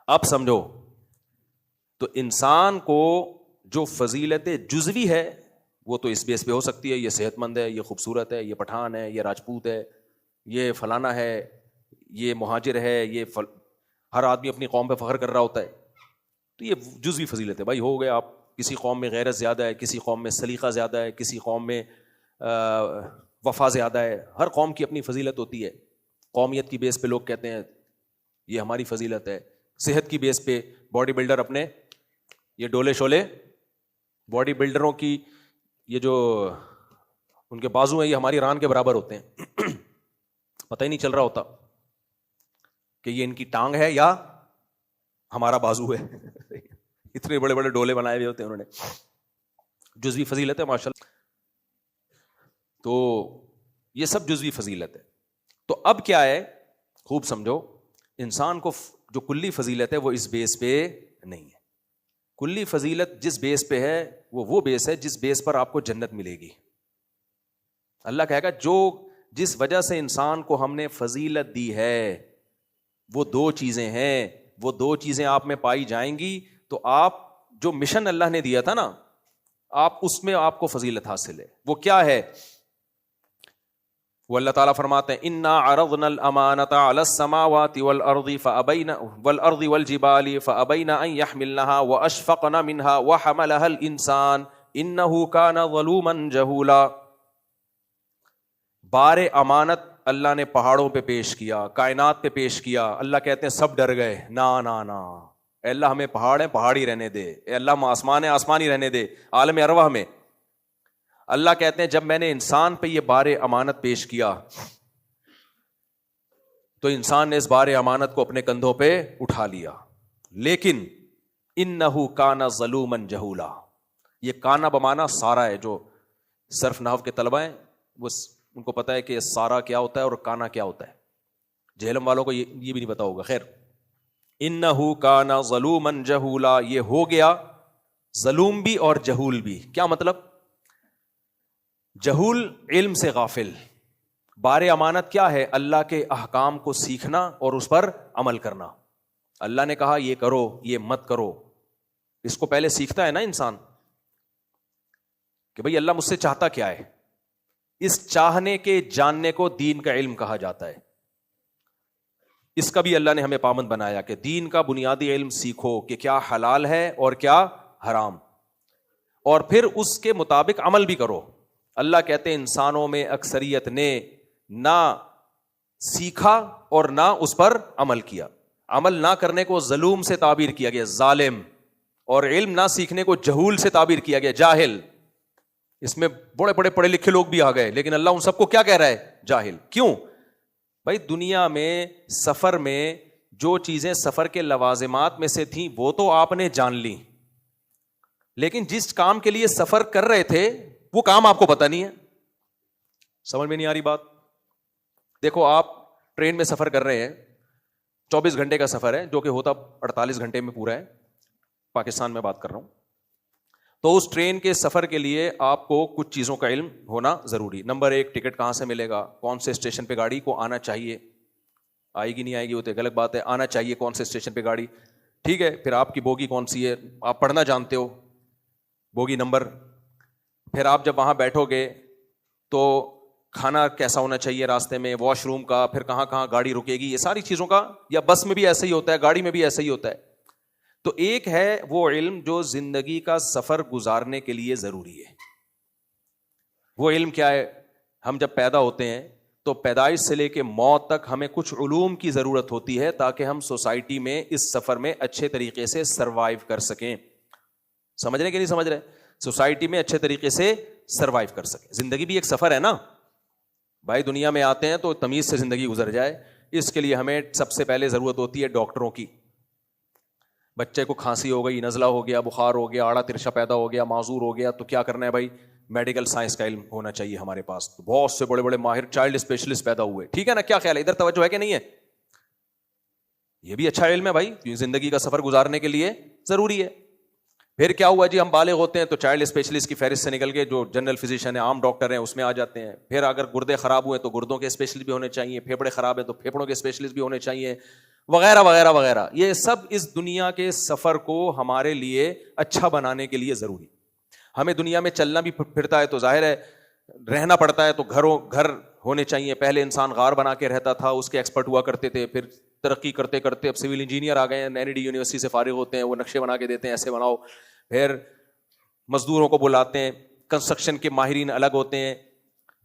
اب سمجھو، تو انسان کو جو فضیلت جزوی ہے وہ تو اس بیس پہ ہو سکتی ہے، یہ صحت مند ہے، یہ خوبصورت ہے، یہ پٹھان ہے، یہ راجپوت ہے، یہ فلانا ہے، یہ مہاجر ہے، ہر آدمی اپنی قوم پہ فخر کر رہا ہوتا ہے، تو یہ جزوی فضیلت ہے بھائی، ہو گیا. آپ کسی قوم میں غیرت زیادہ ہے، کسی قوم میں سلیقہ زیادہ ہے، کسی قوم میں وفا زیادہ ہے، ہر قوم کی اپنی فضیلت ہوتی ہے. قومیت کی بیس پہ لوگ کہتے ہیں یہ ہماری فضیلت ہے. صحت کی بیس پہ باڈی بلڈر اپنے یہ ڈولے شولے باڈی بلڈروں کی یہ جو ان کے بازو ہیں یہ ہماری ران کے برابر ہوتے ہیں، پتہ ہی نہیں چل رہا ہوتا کہ یہ ان کی ٹانگ ہے یا ہمارا بازو ہے. اتنے بڑے بڑے ڈولے بنائے ہوئے ہوتے ہیں انہوں نے. جزوی فضیلت ہے ماشاء اللہ. تو یہ سب جزوی فضیلت ہے. تو اب کیا ہے، خوب سمجھو، انسان کو جو کلی فضیلت ہے وہ اس بیس پہ نہیں ہے. کلی فضیلت جس بیس پہ ہے وہ بیس ہے جس بیس پر آپ کو جنت ملے گی. اللہ کہے گا جو جس وجہ سے انسان کو ہم نے فضیلت دی ہے وہ دو چیزیں ہیں، وہ دو چیزیں آپ میں پائی جائیں گی، تو آپ جو مشن اللہ نے دیا تھا نا، آپ اس میں آپ کو فضیلت حاصل ہے. وہ کیا ہے؟ وہ اللہ تعالیٰ فرماتے ہیں انا عرضنا الامانۃ علی السماوات والارض والجبال فابین ان یحملنها واشفقن منها وحملها الانسان انه كان ظلوما جہولا. بار امانت اللہ نے پہاڑوں پہ پیش کیا، کائنات پہ پیش کیا. اللہ کہتے ہیں سب ڈر گئے، نا نا نا، اے اللہ ہمیں پہاڑ ہیں پہاڑ ہی رہنے دے، اے اللہ آسمان ہے آسمان ہی رہنے دے، عالم ارواح میں. اللہ کہتے ہیں جب میں نے انسان پہ یہ بار امانت پیش کیا تو انسان نے اس بار امانت کو اپنے کندھوں پہ اٹھا لیا، لیکن انہ کان ظلوما جہولا. یہ کانا بمانا سارا ہے. جو صرف نحو کے طلبہ ہیں وہ ان کو پتا ہے کہ سارا کیا ہوتا ہے اور کانا کیا ہوتا ہے. جہلم والوں کو یہ بھی نہیں پتا ہوگا. خیر، انہ کان ظلوما جہولا، یہ ہو گیا ظلوم بھی اور جہول بھی. کیا مطلب؟ جہول علم سے غافل. بار امانت کیا ہے؟ اللہ کے احکام کو سیکھنا اور اس پر عمل کرنا. اللہ نے کہا یہ کرو یہ مت کرو، اس کو پہلے سیکھتا ہے نا انسان کہ بھئی اللہ مجھ سے چاہتا کیا ہے. اس چاہنے کے جاننے کو دین کا علم کہا جاتا ہے. اس کا بھی اللہ نے ہمیں پابند بنایا کہ دین کا بنیادی علم سیکھو کہ کیا حلال ہے اور کیا حرام، اور پھر اس کے مطابق عمل بھی کرو. اللہ کہتے ہیں انسانوں میں اکثریت نے نہ سیکھا اور نہ اس پر عمل کیا. عمل نہ کرنے کو ظلوم سے تعبیر کیا گیا، ظالم، اور علم نہ سیکھنے کو جہول سے تعبیر کیا گیا، جاہل. اس میں بڑے بڑے پڑھے لکھے لوگ بھی آ گئے، لیکن اللہ ان سب کو کیا کہہ رہا ہے؟ جاہل. کیوں بھائی؟ دنیا میں سفر میں جو چیزیں سفر کے لوازمات میں سے تھیں وہ تو آپ نے جان لی، لیکن جس کام کے لیے سفر کر رہے تھے وہ کام آپ کو پتہ نہیں ہے. سمجھ میں نہیں آ رہی بات؟ دیکھو آپ ٹرین میں سفر کر رہے ہیں، 24 گھنٹے کا سفر ہے جو کہ ہوتا 48 گھنٹے میں پورا ہے، پاکستان میں بات کر رہا ہوں. تو اس ٹرین کے سفر کے لیے آپ کو کچھ چیزوں کا علم ہونا ضروری. نمبر 1، ٹکٹ کہاں سے ملے گا، کون سے اسٹیشن پہ گاڑی کو آنا چاہیے، آئے گی نہیں آئے گی وہ تو غلط بات ہے، آنا چاہیے کون سے اسٹیشن پہ گاڑی، ٹھیک ہے. پھر آپ کی بوگی کون سی ہے آپ پڑھنا جانتے ہو، بوگی نمبر. پھر آپ جب وہاں بیٹھو گے تو کھانا کیسا ہونا چاہیے راستے میں، واش روم کا، پھر کہاں کہاں گاڑی رکے گی، یہ ساری چیزوں کا. یا بس میں بھی ایسا ہی ہوتا ہے، گاڑی میں بھی ایسا ہی ہوتا ہے. تو ایک ہے وہ علم جو زندگی کا سفر گزارنے کے لیے ضروری ہے. وہ علم کیا ہے؟ ہم جب پیدا ہوتے ہیں تو پیدائش سے لے کے موت تک ہمیں کچھ علوم کی ضرورت ہوتی ہے تاکہ ہم سوسائٹی میں اس سفر میں اچھے طریقے سے سروائیو کر سکیں. سمجھ رہے کہ نہیں سمجھ رہے؟ سوسائٹی میں اچھے طریقے سے سروائیو کر سکیں. زندگی بھی ایک سفر ہے نا بھائی. دنیا میں آتے ہیں تو تمیز سے زندگی گزر جائے، اس کے لیے ہمیں سب سے پہلے ضرورت ہوتی ہے ڈاکٹروں کی. بچے کو کھانسی ہو گئی، نزلہ ہو گیا، بخار ہو گیا، آڑا ترشا پیدا ہو گیا، معذور ہو گیا، تو کیا کرنا ہے بھائی؟ میڈیکل سائنس کا علم ہونا چاہیے ہمارے پاس. تو بہت سے بڑے بڑے ماہر چائلڈ اسپیشلسٹ پیدا ہوئے، ٹھیک ہے نا؟ کیا خیال ہے؟ ادھر توجہ ہے کہ نہیں ہے؟ یہ بھی اچھا علم ہے بھائی، زندگی کا سفر گزارنے کے لیے ضروری ہے. پھر کیا ہوا جی؟ ہم بالغ ہوتے ہیں تو چائلڈ اسپیشلسٹ کی فہرست سے نکل کے جو جنرل فزیشین ہیں، عام ڈاکٹر ہیں، اس میں آ جاتے ہیں. پھر اگر گردے خراب ہوئے تو گردوں کے اسپیشلسٹ بھی ہونے چاہیے، پھیپھڑے خراب ہیں تو پھیپھڑوں کے اسپیشلسٹ بھی ہونے چاہیے، وغیرہ وغیرہ وغیرہ. یہ سب اس دنیا کے سفر کو ہمارے لیے اچھا بنانے کے لیے ضروری. ہمیں دنیا میں چلنا بھی پھرتا ہے تو ظاہر ہے رہنا پڑتا ہے, تو گھر ہونے چاہیے. پہلے انسان غار بنا کے رہتا تھا, اس کے ایکسپرٹ ہوا کرتے تھے, پھر ترقی کرتے کرتے اب سول انجینئر آ گئے ہیں, NID یونیورسٹی سے فارغ ہوتے ہیں, وہ نقشے بنا کے دیتے ہیں ایسے بناؤ. پھر مزدوروں کو بلاتے ہیں, کنسٹرکشن کے ماہرین الگ ہوتے ہیں,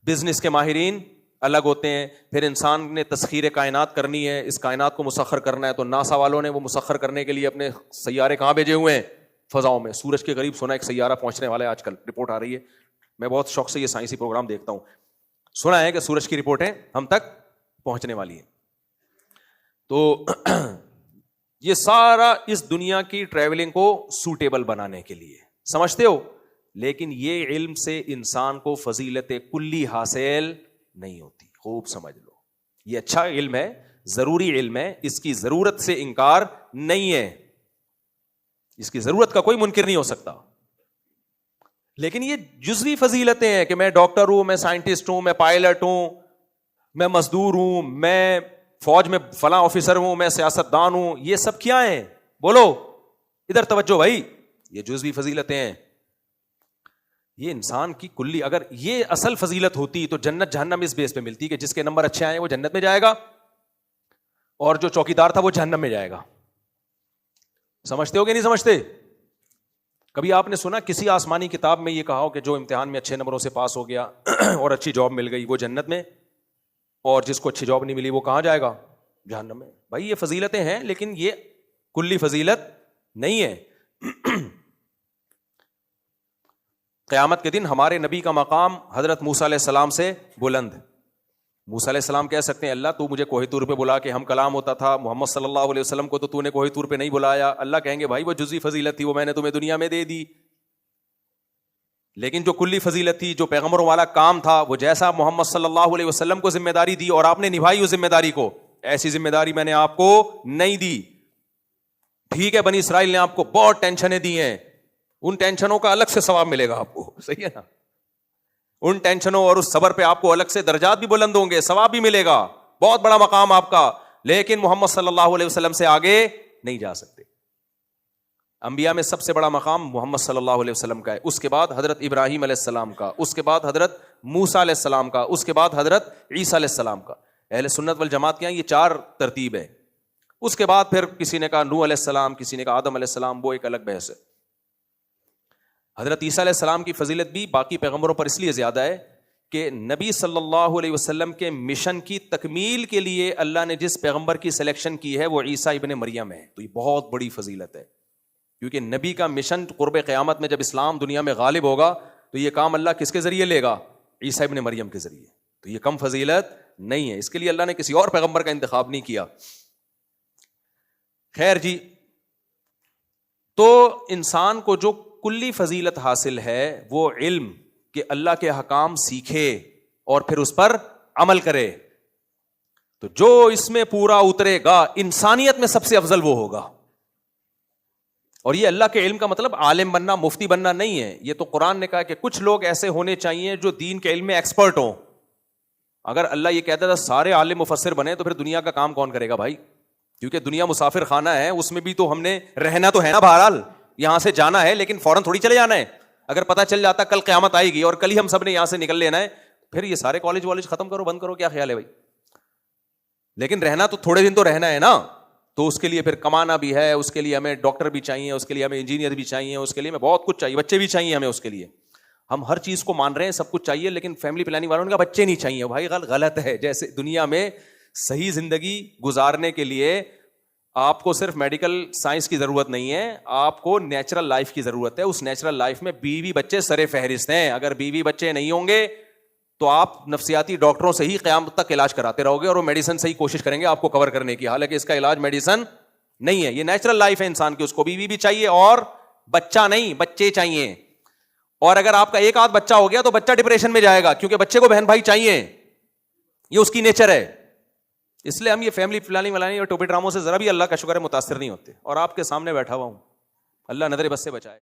بزنس کے ماہرین الگ ہوتے ہیں. پھر انسان نے تسخیر کائنات کرنی ہے, اس کائنات کو مسخر کرنا ہے, تو ناسا والوں نے وہ مسخر کرنے کے لیے اپنے سیارے کہاں بھیجے ہوئے ہیں, فضاؤں میں. سورج کے قریب سنا ایک سیارہ پہنچنے والا ہے, آج کل رپورٹ آ رہی ہے. میں بہت شوق سے یہ سائنسی پروگرام دیکھتا ہوں. سنا ہے کہ سورج کی رپورٹیں ہم تک پہنچنے والی ہیں. تو یہ سارا اس دنیا کی ٹریولنگ کو سوٹیبل بنانے کے لیے, سمجھتے ہو. لیکن یہ علم سے انسان کو فضیلت کلی حاصل نہیں ہوتی. خوب سمجھ لو, یہ اچھا علم ہے, ضروری علم ہے, اس کی ضرورت سے انکار نہیں ہے, اس کی ضرورت کا کوئی منکر نہیں ہو سکتا. لیکن یہ جزوی فضیلتیں ہیں کہ میں ڈاکٹر ہوں, میں سائنٹسٹ ہوں, میں پائلٹ ہوں, میں مزدور ہوں, میں فوج میں فلاں آفیسر ہوں, میں سیاستدان ہوں. یہ سب کیا ہیں؟ بولو ادھر توجہ بھائی. یہ جزوی فضیلتیں ہیں. یہ انسان کی کلی, اگر یہ اصل فضیلت ہوتی تو جنت جہنم اس بیس پہ ملتی کہ جس کے نمبر اچھے آئے وہ جنت میں جائے گا, اور جو چوکیدار تھا وہ جہنم میں جائے گا. سمجھتے ہو کہ نہیں سمجھتے؟ کبھی آپ نے سنا کسی آسمانی کتاب میں یہ کہا ہو کہ جو امتحان میں اچھے نمبروں سے پاس ہو گیا اور اچھی جاب مل گئی وہ جنت میں, اور جس کو اچھی جاب نہیں ملی وہ کہاں جائے گا؟ جہنم میں. بھائی یہ فضیلتیں ہیں لیکن یہ کلی فضیلت نہیں ہے. قیامت کے دن ہمارے نبی کا مقام حضرت موسیٰ علیہ السلام سے بلند. موسیٰ علیہ السلام کہہ سکتے ہیں اللہ تو مجھے کوہ طور پہ بلا کے ہم کلام ہوتا تھا, محمد صلی اللہ علیہ وسلم کو تو نے کوہ طور پہ نہیں بلایا. اللہ کہیں گے بھائی وہ جزوی فضیلت تھی, وہ میں نے تمہیں دنیا میں دے دی. لیکن جو کلی فضیلت تھی, جو پیغمبروں والا کام تھا, وہ جیسا محمد صلی اللہ علیہ وسلم کو ذمہ داری دی اور آپ نے نبھائی اس ذمہ داری کو, ایسی ذمہ داری میں نے آپ کو نہیں دی. ٹھیک ہے بنی اسرائیل نے آپ کو بہت ٹینشنیں دی ہیں, ان ٹینشنوں کا الگ سے ثواب ملے گا آپ کو, صحیح ہے نا. ان ٹینشنوں اور اس صبر پہ آپ کو الگ سے درجات بھی بلند ہوں گے, ثواب بھی ملے گا, بہت بڑا مقام آپ کا. لیکن محمد صلی اللہ علیہ وسلم سے آگے نہیں جا سکتے. انبیاء میں سب سے بڑا مقام محمد صلی اللہ علیہ وسلم کا ہے, اس کے بعد حضرت ابراہیم علیہ السلام کا, اس کے بعد حضرت موسیٰ علیہ السلام کا, اس کے بعد حضرت عیسیٰ علیہ السلام کا. اہل سنت والجماعت کے یہاں یہ 4 ترتیب ہے. اس کے بعد پھر کسی نے کہا نوح علیہ السلام, کسی نے کہا آدم علیہ السلام, وہ ایک الگ بحث ہے. حضرت عیسیٰ علیہ السلام کی فضیلت بھی باقی پیغمبروں پر اس لیے زیادہ ہے کہ نبی صلی اللہ علیہ وسلم کے مشن کی تکمیل کے لیے اللہ نے جس پیغمبر کی سلیکشن کی ہے وہ عیسیٰ ابن مریم ہے. تو یہ بہت بڑی فضیلت ہے, کیونکہ نبی کا مشن قرب قیامت میں جب اسلام دنیا میں غالب ہوگا تو یہ کام اللہ کس کے ذریعے لے گا؟ عیسیٰ ابن مریم کے ذریعے. تو یہ کم فضیلت نہیں ہے, اس کے لیے اللہ نے کسی اور پیغمبر کا انتخاب نہیں کیا. خیر جی, تو انسان کو جو کلی فضیلت حاصل ہے وہ علم کہ اللہ کے احکام سیکھے اور پھر اس پر عمل کرے. تو جو اس میں پورا اترے گا انسانیت میں سب سے افضل وہ ہوگا. اور یہ اللہ کے علم کا مطلب عالم بننا, مفتی بننا نہیں ہے. یہ تو قرآن نے کہا کہ کچھ لوگ ایسے ہونے چاہیے جو دین کے علم میں ایکسپرٹ ہوں. اگر اللہ یہ کہتا تھا سارے عالم مفسر بنے تو پھر دنیا کا کام کون کرے گا بھائی؟ کیونکہ دنیا مسافر خانہ ہے, اس میں بھی تو ہم نے رہنا تو ہے نا, بہرحال یہاں سے جانا ہے لیکن فوراً تھوڑی چلے جانا ہے. اگر پتہ چل جاتا کل قیامت آئے گی اور کل ہی ہم سب نے یہاں سے نکل لینا ہے, پھر یہ سارے کالج والج ختم کرو, بند کرو, کیا خیال ہے بھائی؟ لیکن رہنا تو تھوڑے دن تو رہنا ہے نا, تو اس کے لیے پھر کمانا بھی ہے, اس کے لیے ہمیں ڈاکٹر بھی چاہیے, اس کے لیے ہمیں انجینئر بھی چاہیے, اس کے لیے ہمیں بہت کچھ چاہیے, بچے بھی چاہیے ہمیں. اس کے لیے ہم ہر چیز کو مان رہے ہیں, سب کچھ چاہیے, لیکن فیملی پلاننگ والوں نے کہا بچے نہیں چاہیے. بھائی غلط ہے. جیسے دنیا میں صحیح زندگی گزارنے کے لیے آپ کو صرف میڈیکل سائنس کی ضرورت نہیں ہے, آپ کو نیچرل لائف کی ضرورت ہے. اس نیچرل لائف میں بیوی بچے سر فہرست ہیں. اگر بیوی بچے نہیں ہوں گے تو آپ نفسیاتی ڈاکٹروں سے ہی قیامت تک علاج کراتے رہو گے, اور وہ میڈیسن سے ہی کوشش کریں گے آپ کو کور کرنے کی, حالانکہ اس کا علاج میڈیسن نہیں ہے. یہ نیچرل لائف ہے انسان کی, اس کو بیوی بھی چاہیے اور بچہ نہیں, بچے چاہیے. اور اگر آپ کا ایک آدھ بچہ ہو گیا تو بچہ ڈپریشن میں جائے گا, کیونکہ بچے کو بہن بھائی چاہیے, یہ اس کی نیچر ہے. اس لیے ہم یہ فیملی پلاننگ ولاننگ اور ٹوپی ڈراموں سے ذرا بھی اللہ کا شکر ہے متاثر نہیں ہوتے. اور آپ کے سامنے بیٹھا ہوا ہوں, اللہ نظر بس سے بچائے.